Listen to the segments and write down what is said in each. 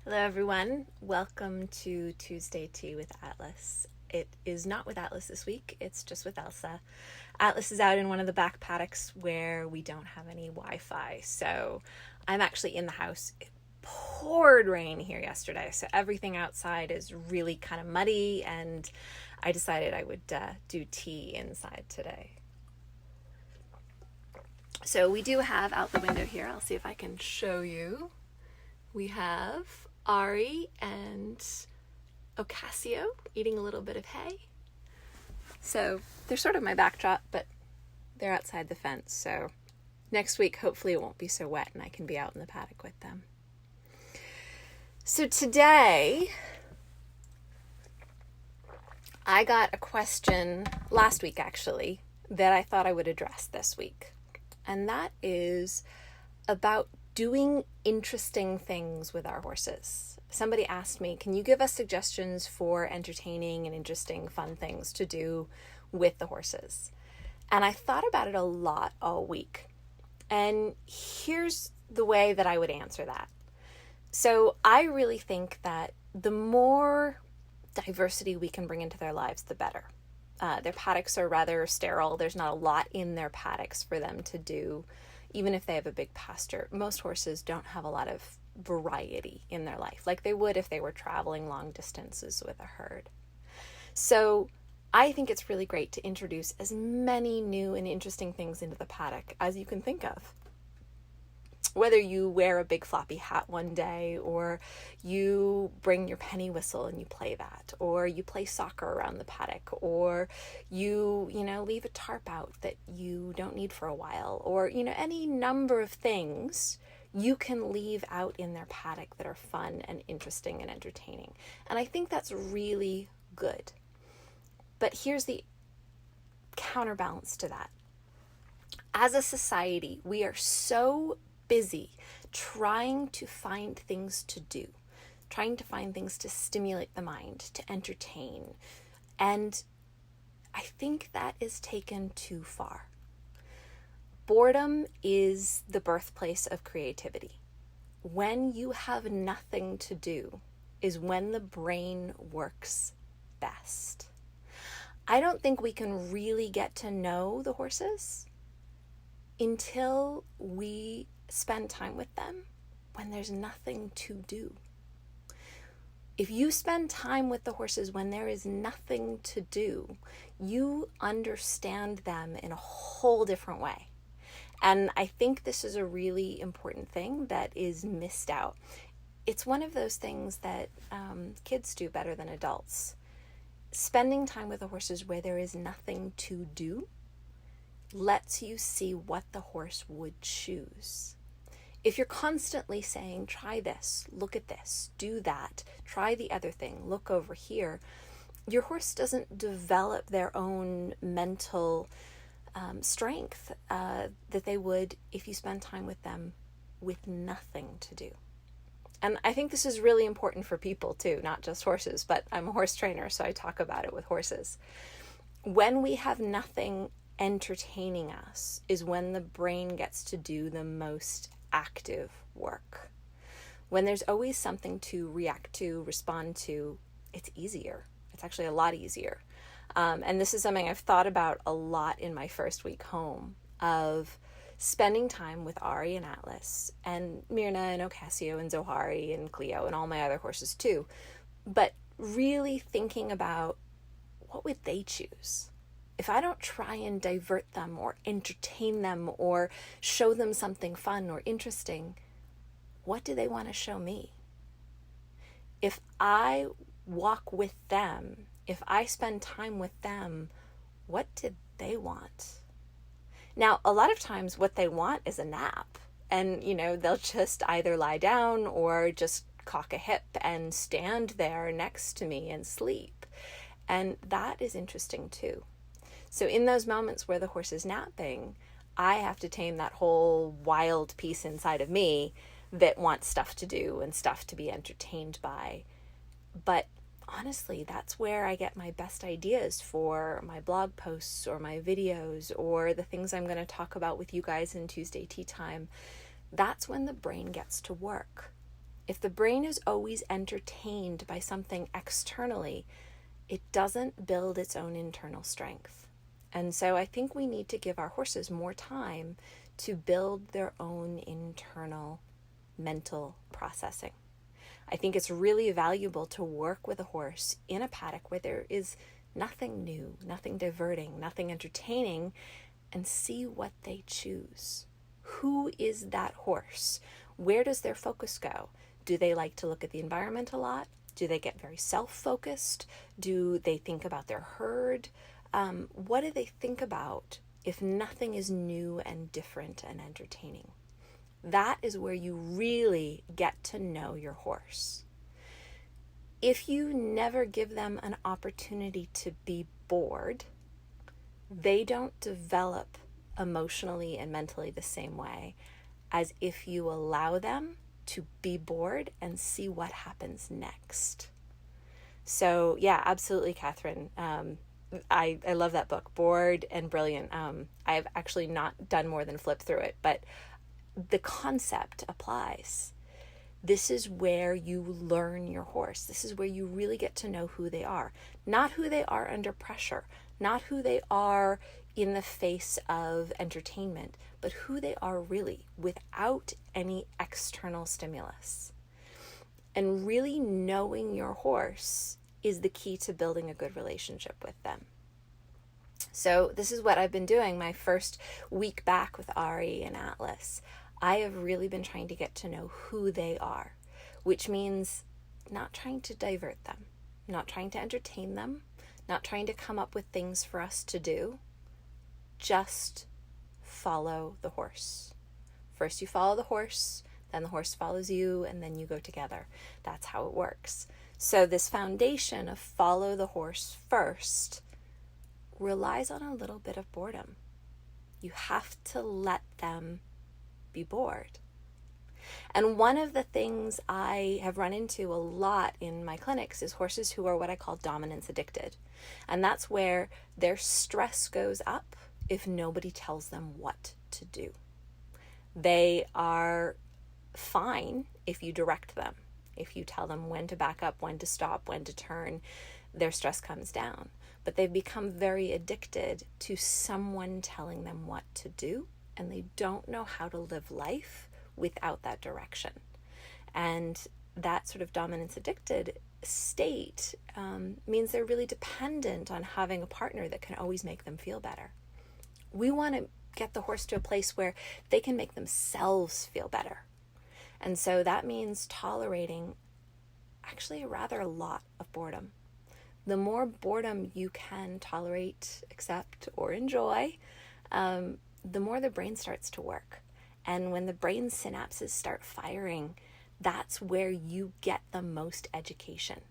Hello, everyone. Welcome to Tuesday Tea with Atlas. It is not with Atlas this week, it's just with Elsa. Atlas is out in one of the back paddocks where we don't have any Wi-Fi, so I'm actually in the house. It poured rain here yesterday, so everything outside is really kind of muddy, and I decided I would do tea inside today. So we do have out the window here, I'll see if I can show you. We have Ari and Ocasio eating a little bit of hay. So they're sort of my backdrop, but they're outside the fence. So next week, hopefully it won't be so wet and I can be out in the paddock with them. So today, I got a question last week, actually, that I thought I would address this week. And that is about doing interesting things with our horses. Somebody asked me, can you give us suggestions for entertaining and interesting, fun things to do with the horses? And I thought about it a lot all week. And here's the way that I would answer that. So I really think that the more diversity we can bring into their lives, the better. Their paddocks are rather sterile. There's not a lot in their paddocks for them to do. Even if they have a big pasture, most horses don't have a lot of variety in their life, like they would if they were traveling long distances with a herd. So I think it's really great to introduce as many new and interesting things into the paddock as you can think of. Whether you wear a big floppy hat one day, or you bring your penny whistle and you play that, or you play soccer around the paddock, or you leave a tarp out that you don't need for a while, or, any number of things you can leave out in their paddock that are fun and interesting and entertaining. And I think that's really good. But here's the counterbalance to that. As a society, we are so busy trying to find things to do, trying to find things to stimulate the mind, to entertain. And I think that is taken too far. Boredom is the birthplace of creativity. When you have nothing to do is when the brain works best. I don't think we can really get to know the horses until we spend time with them when there's nothing to do. If you spend time with the horses when there is nothing to do, you understand them in a whole different way. And I think this is a really important thing that is missed out. It's one of those things that kids do better than adults. Spending time with the horses where there is nothing to do lets you see what the horse would choose. If you're constantly saying, try this, look at this, do that, try the other thing, look over here, your horse doesn't develop their own mental strength that they would if you spend time with them with nothing to do. And I think this is really important for people too, not just horses, but I'm a horse trainer, so I talk about it with horses. When we have nothing entertaining us is when the brain gets to do the most active work. When there's always something to react to, respond to, it's easier. It's actually a lot easier. And this is something I've thought about a lot in my first week home, of spending time with Ari and Atlas and Myrna and Ocasio and Zohari and Cleo and all my other horses too. But really thinking about, what would they choose? If I don't try and divert them or entertain them or show them something fun or interesting, what do they want to show me? If I walk with them, if I spend time with them, what did they want? Now, a lot of times what they want is a nap. And, they'll just either lie down or just cock a hip and stand there next to me and sleep. And that is interesting too. So in those moments where the horse is napping, I have to tame that whole wild piece inside of me that wants stuff to do and stuff to be entertained by. But honestly, that's where I get my best ideas for my blog posts or my videos or the things I'm going to talk about with you guys in Tuesday Tea Time. That's when the brain gets to work. If the brain is always entertained by something externally, it doesn't build its own internal strength. And so I think we need to give our horses more time to build their own internal mental processing. I think it's really valuable to work with a horse in a paddock where there is nothing new, nothing diverting, nothing entertaining, and see what they choose. Who is that horse? Where does their focus go? Do they like to look at the environment a lot? Do they get very self-focused? Do they think about their herd? What do they think about if nothing is new and different and entertaining? That is where you really get to know your horse. If you never give them an opportunity to be bored, they don't develop emotionally and mentally the same way as if you allow them to be bored and see what happens next. So yeah, absolutely, Catherine. I love that book, Bored and Brilliant. I've actually not done more than flip through it, but the concept applies. This is where you learn your horse. This is where you really get to know who they are. Not who they are under pressure, not who they are in the face of entertainment, but who they are really without any external stimulus. And really knowing your horse is the key to building a good relationship with them. So this is what I've been doing my first week back with Ari and Atlas. I have really been trying to get to know who they are, which means not trying to divert them, not trying to entertain them, not trying to come up with things for us to do. Just follow the horse. First you follow the horse, then the horse follows you, and then you go together. That's how it works. So this foundation of follow the horse first relies on a little bit of boredom. You have to let them be bored. And one of the things I have run into a lot in my clinics is horses who are what I call dominance addicted. And that's where their stress goes up if nobody tells them what to do. They are fine if you direct them. If you tell them when to back up, when to stop, when to turn, their stress comes down. But they've become very addicted to someone telling them what to do, and they don't know how to live life without that direction. And that sort of dominance addicted state means they're really dependent on having a partner that can always make them feel better. We want to get the horse to a place where they can make themselves feel better. And so that means tolerating actually a lot of boredom. The more boredom you can tolerate, accept, or enjoy, the more the brain starts to work. And when the brain synapses start firing, that's where you get the most education.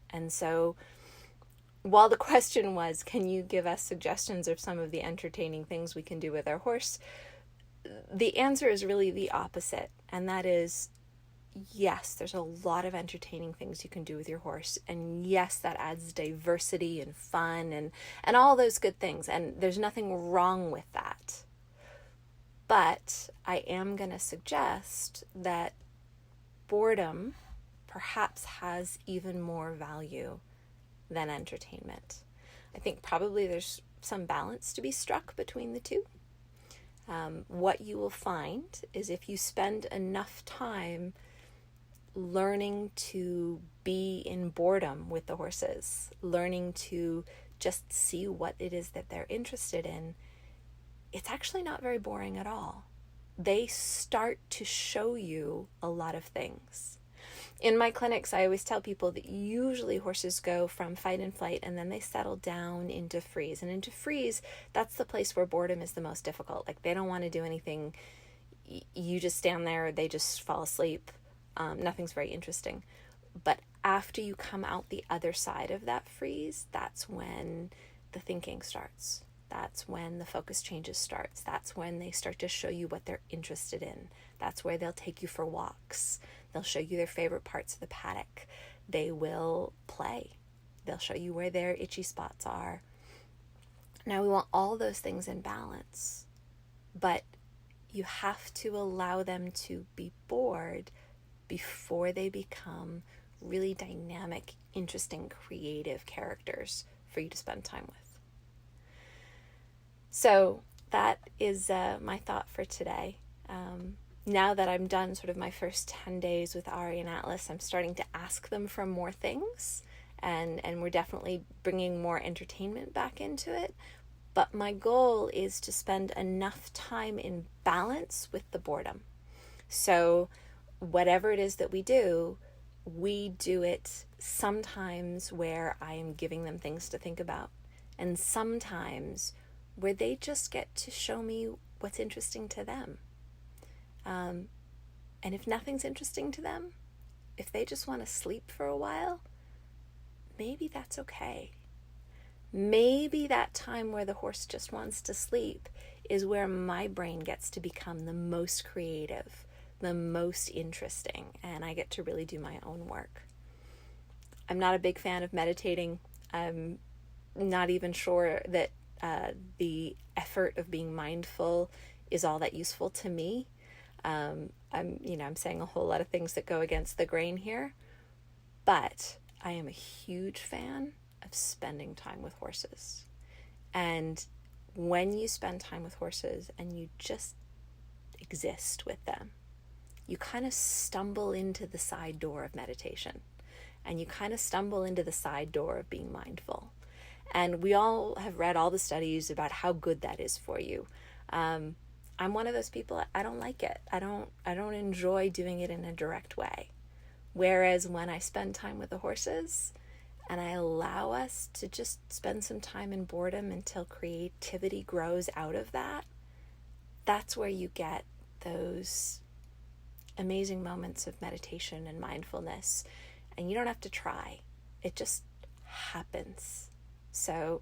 And so while the question was, can you give us suggestions of some of the entertaining things we can do with our horse? The answer is really the opposite. And that is, yes, there's a lot of entertaining things you can do with your horse. And yes, that adds diversity and fun and all those good things. And there's nothing wrong with that. But I am going to suggest that boredom perhaps has even more value than entertainment. I think probably there's some balance to be struck between the two. What you will find is if you spend enough time learning to be in boredom with the horses, learning to just see what it is that they're interested in, it's actually not very boring at all. They start to show you a lot of things. In my clinics, I always tell people that usually horses go from fight and flight and then they settle down into freeze. And into freeze, that's the place where boredom is the most difficult. Like they don't want to do anything. You just stand there, they just fall asleep. Nothing's very interesting. But after you come out the other side of that freeze, that's when the thinking starts. That's when the focus changes starts. That's when they start to show you what they're interested in. That's where they'll take you for walks. They'll show you their favorite parts of the paddock. They will play. They'll show you where their itchy spots are. Now we want all those things in balance, but you have to allow them to be bored before they become really dynamic, interesting, creative characters for you to spend time with. So that is my thought for today. Now that I'm done sort of my first 10 days with Ari and Atlas, I'm starting to ask them for more things, and we're definitely bringing more entertainment back into it. But my goal is to spend enough time in balance with the boredom. So whatever it is that we do it sometimes where I am giving them things to think about, and sometimes where they just get to show me what's interesting to them. And if nothing's interesting to them, if they just want to sleep for a while, maybe that's okay. Maybe that time where the horse just wants to sleep is where my brain gets to become the most creative, the most interesting, and I get to really do my own work. I'm not a big fan of meditating. I'm not even sure that the effort of being mindful is all that useful to me. I'm saying a whole lot of things that go against the grain here, but I am a huge fan of spending time with horses. And when you spend time with horses and you just exist with them, you kind of stumble into the side door of meditation, and you kind of stumble into the side door of being mindful. And we all have read all the studies about how good that is for you. I'm one of those people, I don't like it. I don't enjoy doing it in a direct way. Whereas when I spend time with the horses and I allow us to just spend some time in boredom until creativity grows out of that, that's where you get those amazing moments of meditation and mindfulness. And you don't have to try. It just happens. So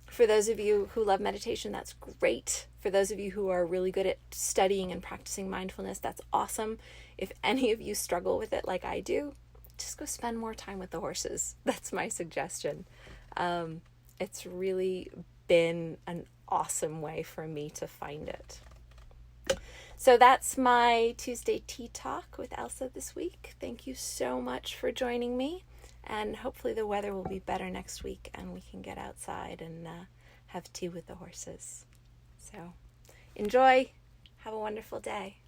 for those of you who love meditation, that's great. For those of you who are really good at studying and practicing mindfulness, that's awesome. If any of you struggle with it like I do, just go spend more time with the horses. That's my suggestion. It's really been an awesome way for me to find it. So that's my Tuesday Tea Talk with Elsa this week. Thank you so much for joining me. And hopefully the weather will be better next week and we can get outside and have tea with the horses. So enjoy. Have a wonderful day.